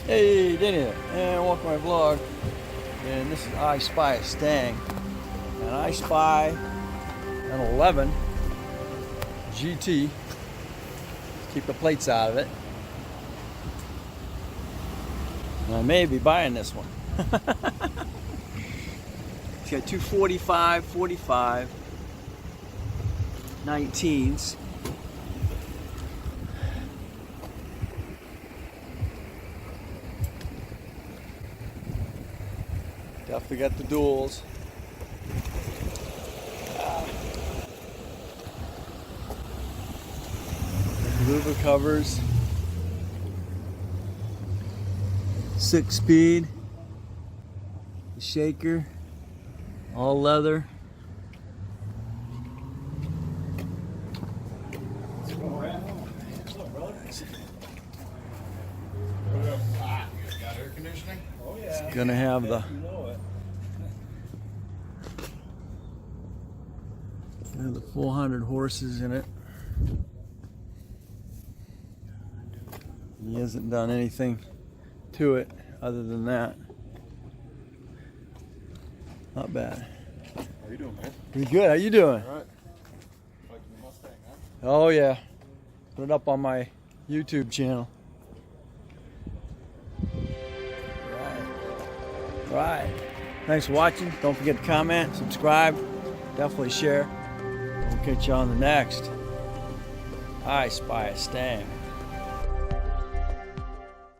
Hey, Denny, and welcome to my vlog. And this is I Spy a Stang. And I spy an 11 GT. Keep the plates out of it. And I may be buying this one. It's got 245, 45, 19s. Definitely got the duals. Louver covers. 6-speed. Shaker. All leather. Got air conditioning? Oh yeah. It's gonna have the the 400 horses in it. He hasn't done anything to it other than that. Not bad. How you doing, man? Pretty good. How you doing? All right. Like the Mustang, huh? Oh yeah. Put it up on my YouTube channel. Right. Thanks for watching. Don't forget to comment, subscribe, definitely share. We'll catch you on the next I Spy a Stang.